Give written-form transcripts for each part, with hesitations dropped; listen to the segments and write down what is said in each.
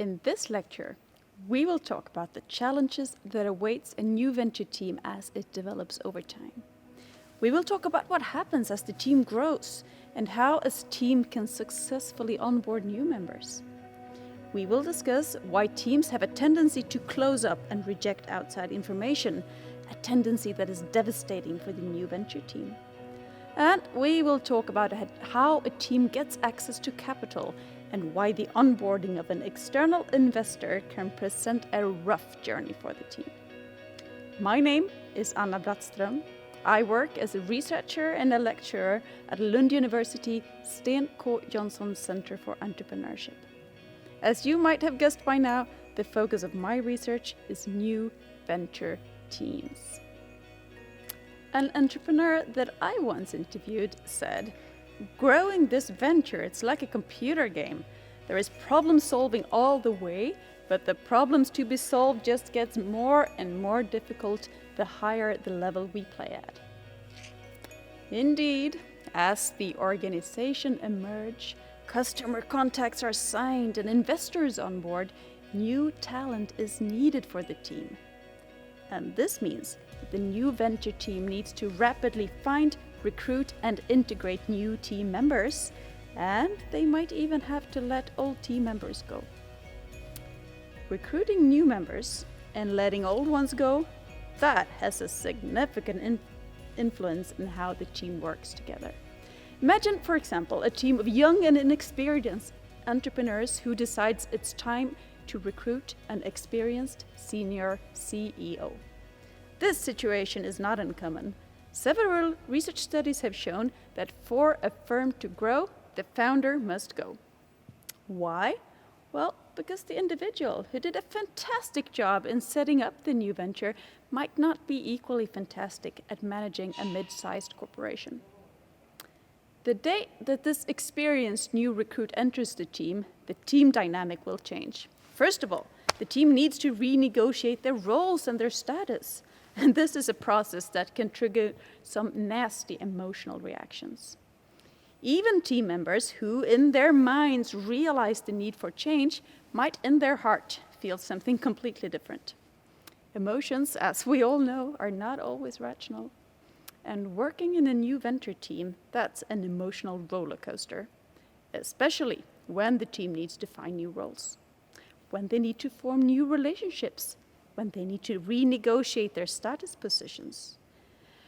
In this lecture, we will talk about the challenges that awaits a new venture team as it develops over time. We will talk about what happens as the team grows and how a team can successfully onboard new members. We will discuss why teams have a tendency to close up and reject outside information, a tendency that is devastating for the new venture team. And we will talk about how a team gets access to capital and why the onboarding of an external investor can present a rough journey for the team. My name is Anna Brattström. I work as a researcher and a lecturer at Lund University Sten K. Jonsson Center for Entrepreneurship. As you might have guessed by now, the focus of my research is new venture teams. An entrepreneur that I once interviewed said, "Growing this venture, it's like a computer game. There is problem solving all the way, but the problems to be solved just gets more and more difficult the higher the level we play at." Indeed, as the organization emerge, customer contacts are signed and investors on board, new talent is needed for the team. And this means that the new venture team needs to rapidly find, recruit and integrate new team members, and they might even have to let old team members go. Recruiting new members and letting old ones go, that has a significant influence in how the team works together. Imagine, for example, a team of young and inexperienced entrepreneurs who decides it's time to recruit an experienced senior CEO. This situation is not uncommon. Several research studies have shown that for a firm to grow, the founder must go. Why? Well, because the individual who did a fantastic job in setting up the new venture might not be equally fantastic at managing a mid-sized corporation. The day that this experienced new recruit enters the team dynamic will change. First of all, the team needs to renegotiate their roles and their status. And this is a process that can trigger some nasty emotional reactions. Even team members who in their minds realize the need for change might in their heart feel something completely different. Emotions, as we all know, are not always rational. And working in a new venture team, that's an emotional roller coaster, especially when the team needs to find new roles, when they need to form new relationships, when they need to renegotiate their status positions.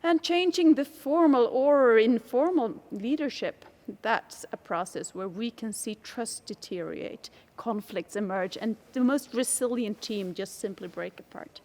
And changing the formal or informal leadership, that's a process where we can see trust deteriorate, conflicts emerge, and the most resilient team just simply break apart.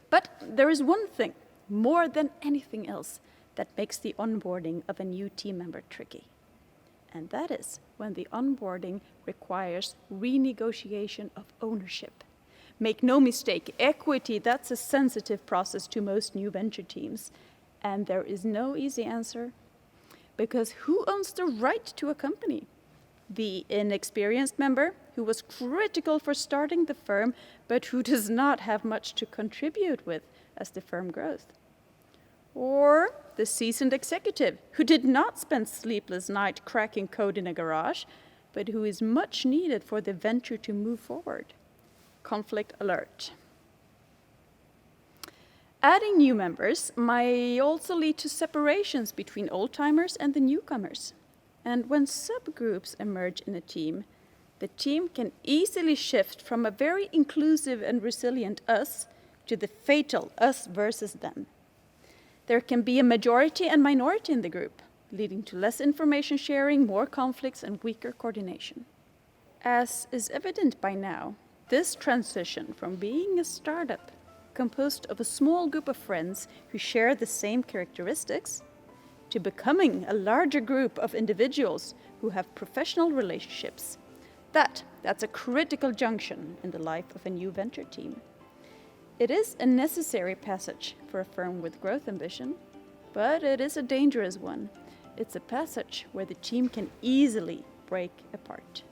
But there is one thing, more than anything else, that makes the onboarding of a new team member tricky. And that is when the onboarding requires renegotiation of ownership. Make no mistake, equity, that's a sensitive process to most new venture teams. And there is no easy answer. Because who owns the right to a company? The inexperienced member who was critical for starting the firm, but who does not have much to contribute with as the firm grows. Or the seasoned executive who did not spend sleepless nights cracking code in a garage, but who is much needed for the venture to move forward. Conflict alert. Adding new members might also lead to separations between old-timers and the newcomers. And when subgroups emerge in a team, the team can easily shift from a very inclusive and resilient us to the fatal us versus them. There can be a majority and minority in the group, leading to less information sharing, more conflicts, and weaker coordination. As is evident by now, this transition from being a startup composed of a small group of friends who share the same characteristics to becoming a larger group of individuals who have professional relationships, that's a critical junction in the life of a new venture team. It is a necessary passage for a firm with growth ambition, but it is a dangerous one. It's a passage where the team can easily break apart.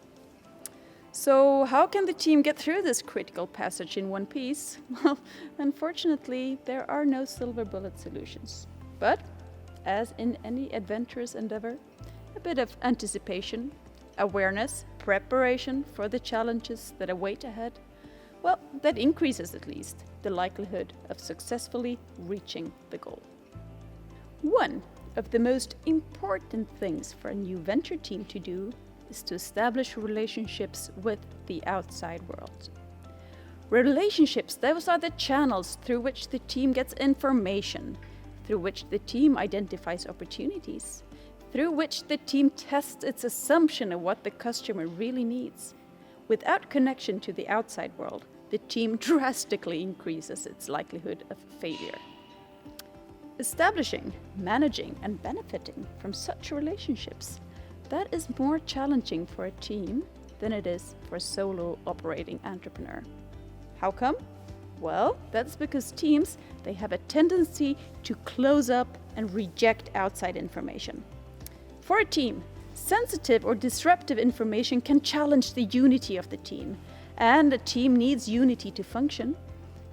So how can the team get through this critical passage in one piece? Well, unfortunately, there are no silver bullet solutions. But, as in any adventurous endeavor, a bit of anticipation, awareness, preparation for the challenges that await ahead, well, that increases at least the likelihood of successfully reaching the goal. One of the most important things for a new venture team to do is to establish relationships with the outside world. Relationships, those are the channels through which the team gets information, through which the team identifies opportunities, through which the team tests its assumption of what the customer really needs. Without connection to the outside world, the team drastically increases its likelihood of failure. Establishing, managing, and benefiting from such relationships, that is more challenging for a team than it is for a solo operating entrepreneur. How come? Well, that's because teams, they have a tendency to close up and reject outside information. For a team, sensitive or disruptive information can challenge the unity of the team, and a team needs unity to function.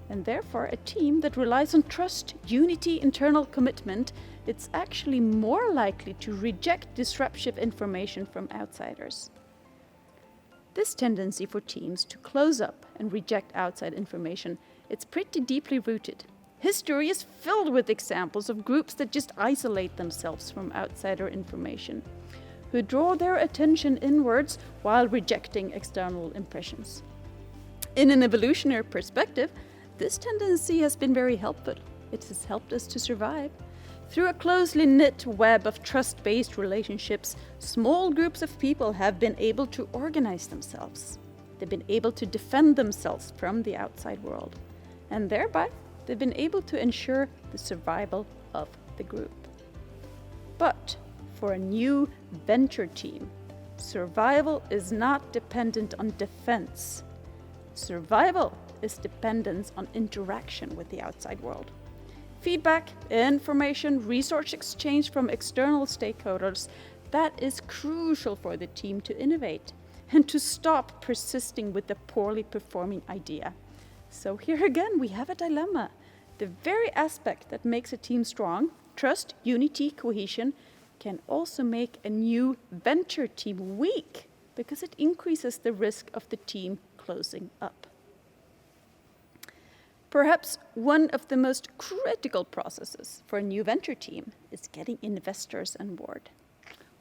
And therefore, a team that relies on trust, unity, internal commitment, it's actually more likely to reject disruptive information from outsiders. This tendency for teams to close up and reject outside information, it's pretty deeply rooted. History is filled with examples of groups that just isolate themselves from outsider information, who draw their attention inwards while rejecting external impressions. In an evolutionary perspective, this tendency has been very helpful. It has helped us to survive. Through a closely knit web of trust-based relationships, small groups of people have been able to organize themselves. They've been able to defend themselves from the outside world, and thereby they've been able to ensure the survival of the group. But for a new venture team, survival is not dependent on defense. Survival is dependent on interaction with the outside world. Feedback, information, resource exchange from external stakeholders, that is crucial for the team to innovate and to stop persisting with the poorly performing idea. So here again, we have a dilemma. The very aspect that makes a team strong, trust, unity, cohesion, can also make a new venture team weak because it increases the risk of the team closing up. Perhaps one of the most critical processes for a new venture team is getting investors on board.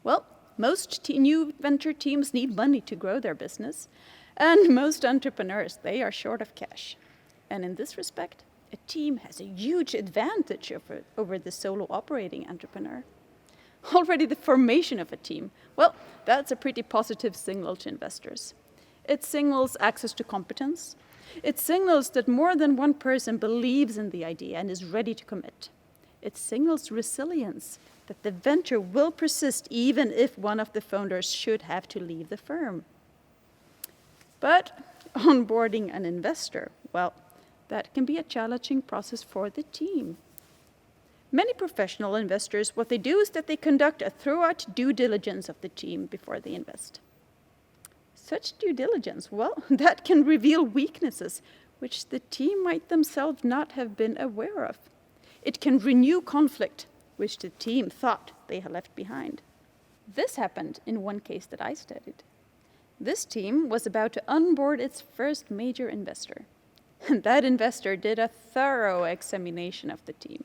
Well, most new venture teams need money to grow their business, and most entrepreneurs, they are short of cash. And in this respect, a team has a huge advantage over the solo operating entrepreneur. Already the formation of a team, well, that's a pretty positive signal to investors. It signals access to competence. It signals that more than one person believes in the idea and is ready to commit. It signals resilience, that the venture will persist even if one of the founders should have to leave the firm. But onboarding an investor, well, that can be a challenging process for the team. Many professional investors, what they do is that they conduct a thorough due diligence of the team before they invest. Such due diligence, well, that can reveal weaknesses which the team might themselves not have been aware of. It can renew conflict, which the team thought they had left behind. This happened in one case that I studied. This team was about to onboard its first major investor. And that investor did a thorough examination of the team.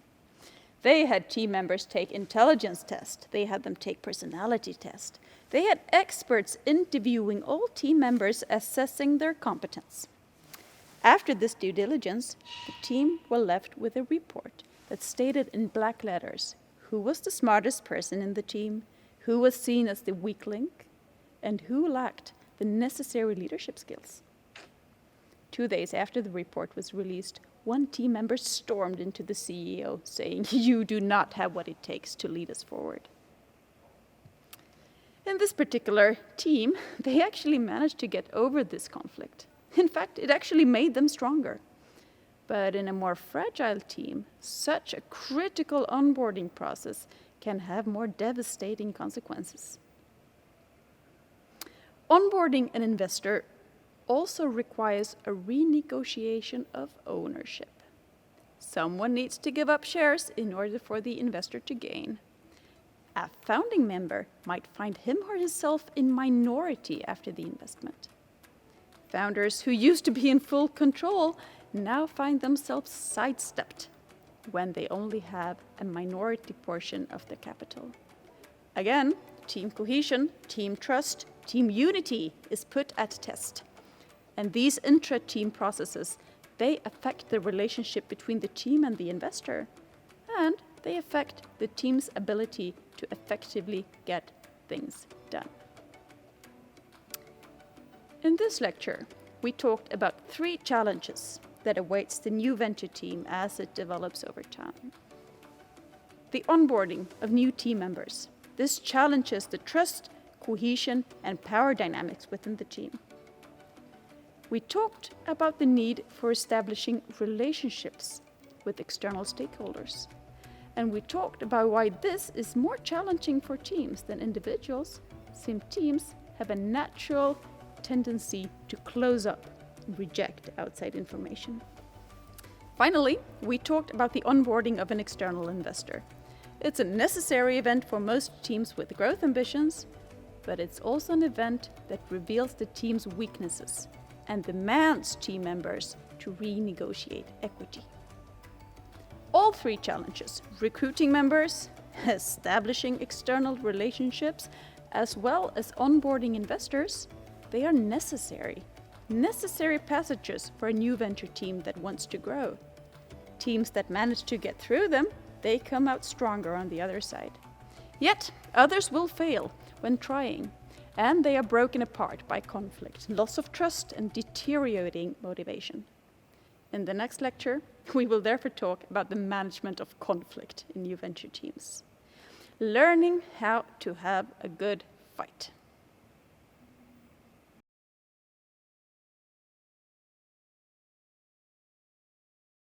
They had team members take intelligence tests. They had them take personality tests. They had experts interviewing all team members, assessing their competence. After this due diligence, the team were left with a report that stated in black letters who was the smartest person in the team, who was seen as the weak link, and who lacked the necessary leadership skills. 2 days after the report was released, one team member stormed into the CEO saying, "You do not have what it takes to lead us forward." In this particular team, they actually managed to get over this conflict. In fact, it actually made them stronger. But in a more fragile team, such a critical onboarding process can have more devastating consequences. Onboarding an investor also requires a renegotiation of ownership. Someone needs to give up shares in order for the investor to gain. A founding member might find him or herself in minority after the investment. Founders who used to be in full control now find themselves sidestepped when they only have a minority portion of the capital. Again, team cohesion, team trust, team unity is put at test. And these intra-team processes, they affect the relationship between the team and the investor. And they affect the team's ability to effectively get things done. In this lecture, we talked about 3 challenges that awaits the new venture team as it develops over time. The onboarding of new team members. This challenges the trust, cohesion, and power dynamics within the team. We talked about the need for establishing relationships with external stakeholders. And we talked about why this is more challenging for teams than individuals, since teams have a natural tendency to close up and reject outside information. Finally, we talked about the onboarding of an external investor. It's a necessary event for most teams with growth ambitions, but it's also an event that reveals the team's weaknesses and demands team members to renegotiate equity. All 3 challenges, recruiting members, establishing external relationships, as well as onboarding investors, they are necessary passages for a new venture team that wants to grow. Teams that manage to get through them, they come out stronger on the other side. Yet, others will fail when trying, and they are broken apart by conflict, loss of trust, and deteriorating motivation. In the next lecture, we will therefore talk about the management of conflict in new venture teams. Learning how to have a good fight.